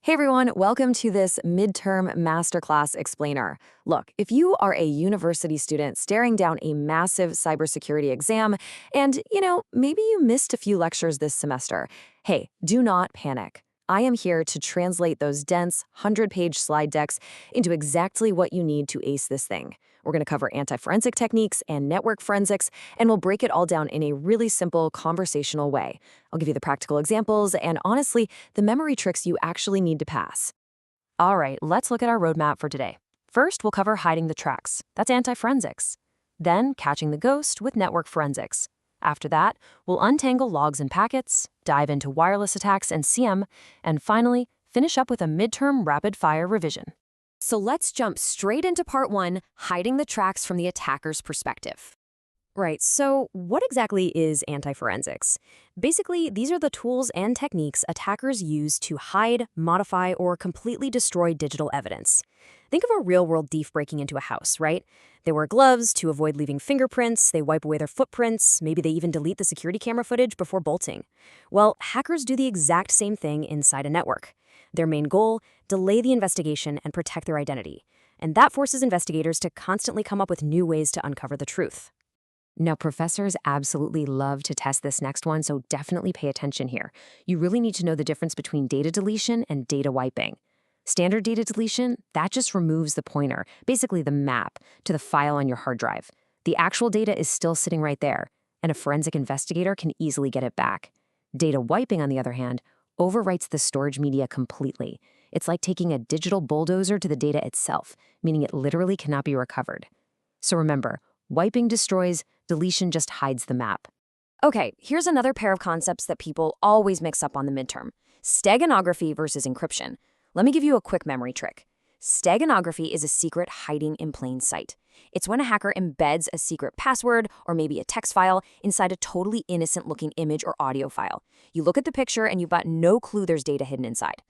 Hey everyone, welcome to this midterm masterclass explainer. Look, if you are a university student staring down a massive cybersecurity exam and, maybe you missed a few lectures this semester, hey, do not panic. I am here to translate those dense 100-page slide decks into exactly what you need to ace this thing. We're going to cover anti-forensic techniques and network forensics, and we'll break it all down in a really simple conversational way. I'll give you the practical examples and, honestly, the memory tricks you actually need to pass. All right, let's look at our roadmap for today. First, we'll cover hiding the tracks. That's anti-forensics. Then, catching the ghost with network forensics. After that, we'll untangle logs and packets, dive into wireless attacks and CM, and finally, finish up with a midterm rapid-fire revision. So let's jump straight into part 1, hiding the tracks from the attacker's perspective. Right, so what exactly is anti-forensics? Basically, these are the tools and techniques attackers use to hide, modify, or completely destroy digital evidence. Think of a real-world thief breaking into a house, right? They wear gloves to avoid leaving fingerprints, they wipe away their footprints, maybe they even delete the security camera footage before bolting. Well, hackers do the exact same thing inside a network. Their main goal, delay the investigation and protect their identity. And that forces investigators to constantly come up with new ways to uncover the truth. Now, professors absolutely love to test this next one, so definitely pay attention here. You really need to know the difference between data deletion and data wiping. Standard data deletion, that just removes the pointer, basically the map, to the file on your hard drive. The actual data is still sitting right there, and a forensic investigator can easily get it back. Data wiping, on the other hand, overwrites the storage media completely. It's like taking a digital bulldozer to the data itself, meaning it literally cannot be recovered. So remember, wiping destroys, deletion just hides the map. Okay, here's another pair of concepts that people always mix up on the midterm. Steganography versus encryption. Let me give you a quick memory trick. Steganography is a secret hiding in plain sight. It's when a hacker embeds a secret password or maybe a text file inside a totally innocent-looking image or audio file. You look at the picture and you've got no clue there's data hidden inside.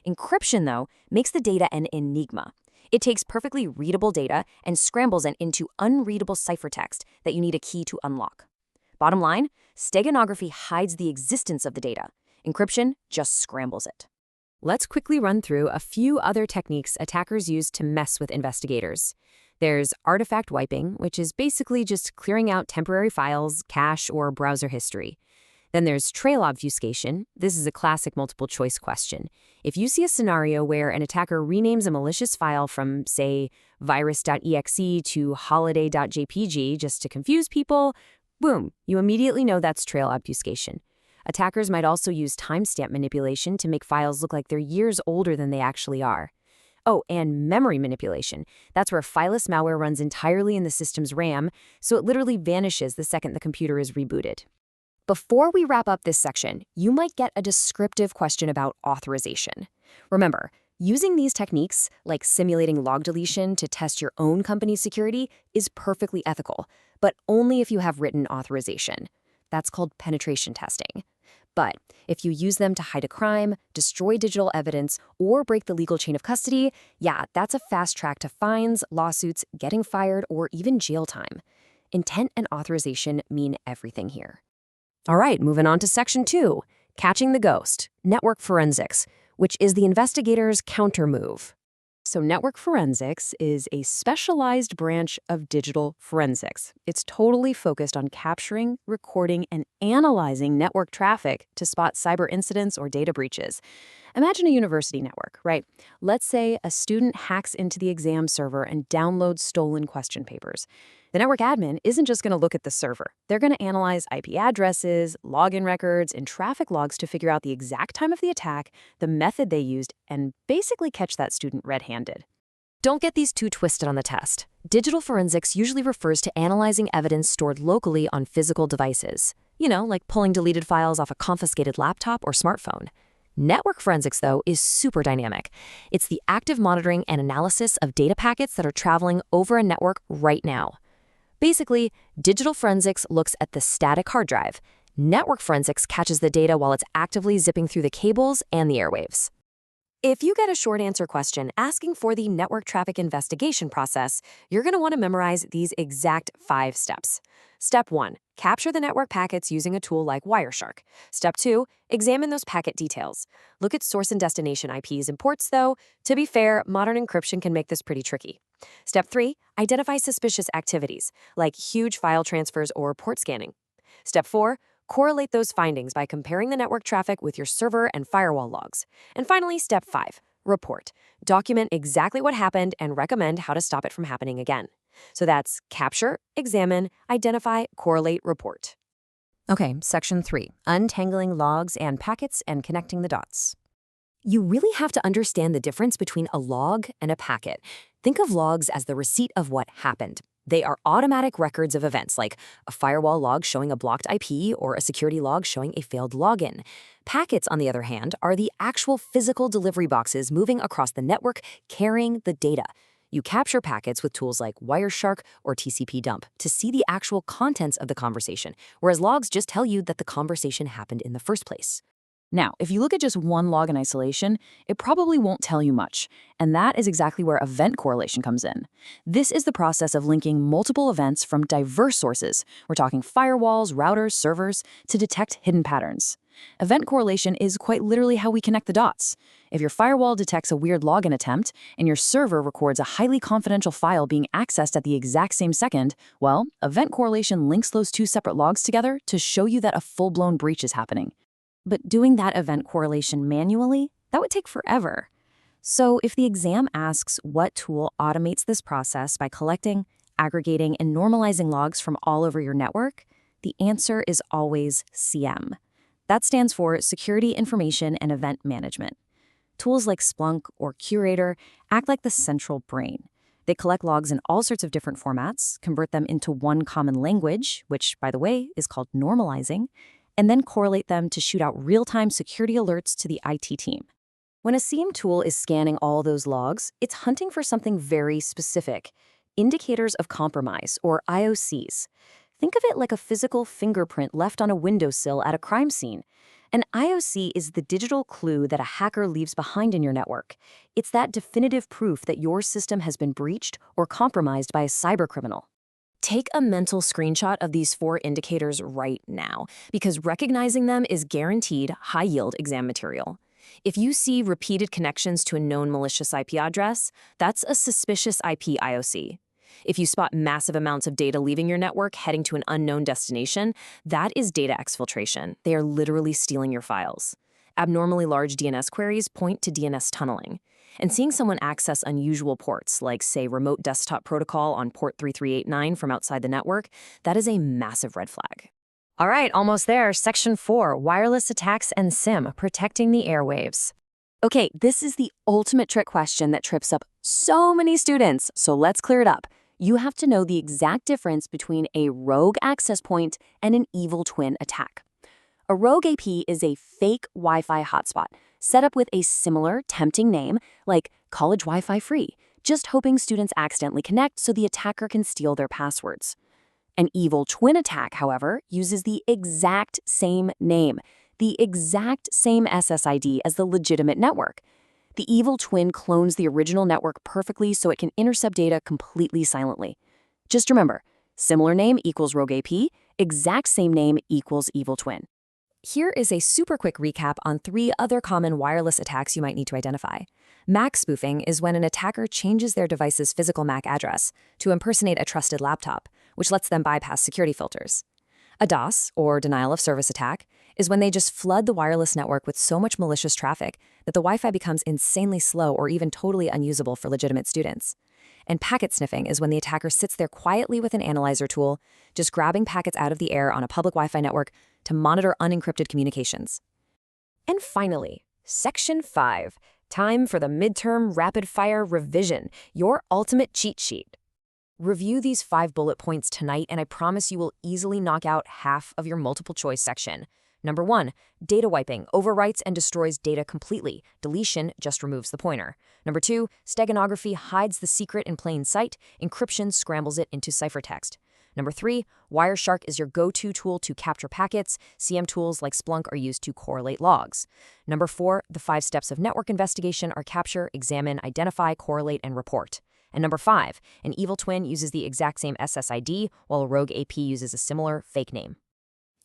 Encryption, though, makes the data an enigma. It takes perfectly readable data and scrambles it into unreadable ciphertext that you need a key to unlock. Bottom line, steganography hides the existence of the data. Encryption just scrambles it. Let's quickly run through a few other techniques attackers use to mess with investigators. There's artifact wiping, which is basically just clearing out temporary files, cache, or browser history. Then there's trail obfuscation. This is a classic multiple-choice question. If you see a scenario where an attacker renames a malicious file from, say, virus.exe to holiday.jpg just to confuse people, boom, you immediately know that's trail obfuscation. Attackers might also use timestamp manipulation to make files look like they're years older than they actually are. Oh, and memory manipulation. That's where fileless malware runs entirely in the system's RAM, so it literally vanishes the second the computer is rebooted. Before we wrap up this section, you might get a descriptive question about authorization. Remember, using these techniques, like simulating log deletion to test your own company's security, is perfectly ethical, but only if you have written authorization. That's called penetration testing. But if you use them to hide a crime, destroy digital evidence, or break the legal chain of custody, yeah, that's a fast track to fines, lawsuits, getting fired, or even jail time. Intent and authorization mean everything here. All right, moving on to Section 2, catching the ghost, network forensics, which is the investigator's countermove. So network forensics is a specialized branch of digital forensics. It's totally focused on capturing, recording, and analyzing network traffic to spot cyber incidents or data breaches. Imagine a university network, right? Let's say a student hacks into the exam server and downloads stolen question papers. The network admin isn't just going to look at the server. They're going to analyze IP addresses, login records, and traffic logs to figure out the exact time of the attack, the method they used, and basically catch that student red-handed. Don't get these too twisted on the test. Digital forensics usually refers to analyzing evidence stored locally on physical devices. Like pulling deleted files off a confiscated laptop or smartphone. Network forensics, though, is super dynamic. It's the active monitoring and analysis of data packets that are traveling over a network right now. Basically, digital forensics looks at the static hard drive. Network forensics catches the data while it's actively zipping through the cables and the airwaves. If you get a short answer question asking for the network traffic investigation process, you're going to want to memorize these exact 5 steps. Step 1, capture the network packets using a tool like Wireshark. Step 2, examine those packet details. Look at source and destination IPs and ports, though. To be fair, modern encryption can make this pretty tricky. Step 3, identify suspicious activities, like huge file transfers or port scanning. Step 4, correlate those findings by comparing the network traffic with your server and firewall logs. And finally, step 5, report. Document exactly what happened and recommend how to stop it from happening again. So that's capture, examine, identify, correlate, report. Okay, section 3, untangling logs and packets and connecting the dots. You really have to understand the difference between a log and a packet. Think of logs as the receipt of what happened. They are automatic records of events, like a firewall log showing a blocked IP or a security log showing a failed login. Packets, on the other hand, are the actual physical delivery boxes moving across the network, carrying the data. You capture packets with tools like Wireshark or tcpdump to see the actual contents of the conversation, whereas logs just tell you that the conversation happened in the first place. Now, if you look at just one log in isolation, it probably won't tell you much, and that is exactly where event correlation comes in. This is the process of linking multiple events from diverse sources, we're talking firewalls, routers, servers, to detect hidden patterns. Event correlation is quite literally how we connect the dots. If your firewall detects a weird login attempt, and your server records a highly confidential file being accessed at the exact same second, well, event correlation links those 2 separate logs together to show you that a full-blown breach is happening. But doing that event correlation manually, that would take forever. So if the exam asks what tool automates this process by collecting, aggregating, and normalizing logs from all over your network, the answer is always CM. That stands for Security Information and Event Management. Tools like Splunk or Curator act like the central brain. They collect logs in all sorts of different formats, convert them into one common language, which, by the way, is called normalizing, and then correlate them to shoot out real-time security alerts to the IT team. When a SIEM tool is scanning all those logs, it's hunting for something very specific, indicators of compromise, or IOCs. Think of it like a physical fingerprint left on a windowsill at a crime scene. An IOC is the digital clue that a hacker leaves behind in your network. It's that definitive proof that your system has been breached or compromised by a cybercriminal. Take a mental screenshot of these 4 indicators right now, because recognizing them is guaranteed high-yield exam material. If you see repeated connections to a known malicious IP address, that's a suspicious IP IOC. If you spot massive amounts of data leaving your network heading to an unknown destination, that is data exfiltration. They are literally stealing your files. Abnormally large DNS queries point to DNS tunneling. And seeing someone access unusual ports, like, say, remote desktop protocol on port 3389 from outside the network, that is a massive red flag. All right, almost there. Section 4, wireless attacks and SIM, protecting the airwaves. Okay, this is the ultimate trick question that trips up so many students, so let's clear it up. You have to know the exact difference between a rogue access point and an evil twin attack. A rogue AP is a fake Wi-Fi hotspot set up with a similar, tempting name, like College Wi-Fi Free, just hoping students accidentally connect so the attacker can steal their passwords. An evil twin attack, however, uses the exact same name, the exact same SSID as the legitimate network. The evil twin clones the original network perfectly so it can intercept data completely silently. Just remember, similar name equals rogue AP, exact same name equals evil twin. Here is a super quick recap on 3 other common wireless attacks you might need to identify. MAC spoofing is when an attacker changes their device's physical MAC address to impersonate a trusted laptop, which lets them bypass security filters. A DOS, or denial of service attack, is when they just flood the wireless network with so much malicious traffic that the Wi-Fi becomes insanely slow or even totally unusable for legitimate students. And packet sniffing is when the attacker sits there quietly with an analyzer tool, just grabbing packets out of the air on a public Wi-Fi network to monitor unencrypted communications. And finally, Section 5, time for the midterm rapid-fire revision, your ultimate cheat sheet. Review these 5 bullet points tonight, and I promise you will easily knock out half of your multiple choice section. Number 1, data wiping overwrites and destroys data completely. Deletion just removes the pointer. Number 2, steganography hides the secret in plain sight. Encryption scrambles it into ciphertext. Number 3, Wireshark is your go-to tool to capture packets. CM tools like Splunk are used to correlate logs. Number 4, the 5 steps of network investigation are capture, examine, identify, correlate, and report. And number 5, an evil twin uses the exact same SSID, while a rogue AP uses a similar fake name.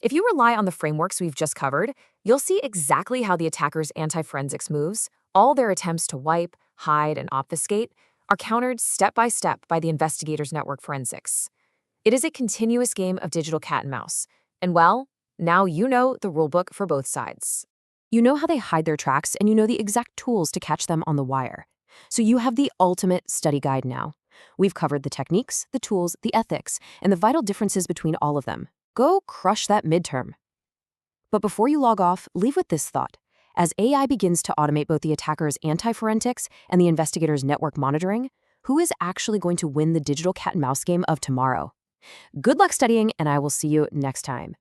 If you rely on the frameworks we've just covered, you'll see exactly how the attacker's anti-forensics moves, all their attempts to wipe, hide, and obfuscate, are countered step by step by the investigator's network forensics. It is a continuous game of digital cat and mouse. And well, now you know the rulebook for both sides. You know how they hide their tracks, and you know the exact tools to catch them on the wire. So you have the ultimate study guide now. We've covered the techniques, the tools, the ethics, and the vital differences between all of them. Go crush that midterm. But before you log off, leave with this thought. As AI begins to automate both the attacker's anti-forensics and the investigator's network monitoring, who is actually going to win the digital cat and mouse game of tomorrow? Good luck studying, and I will see you next time.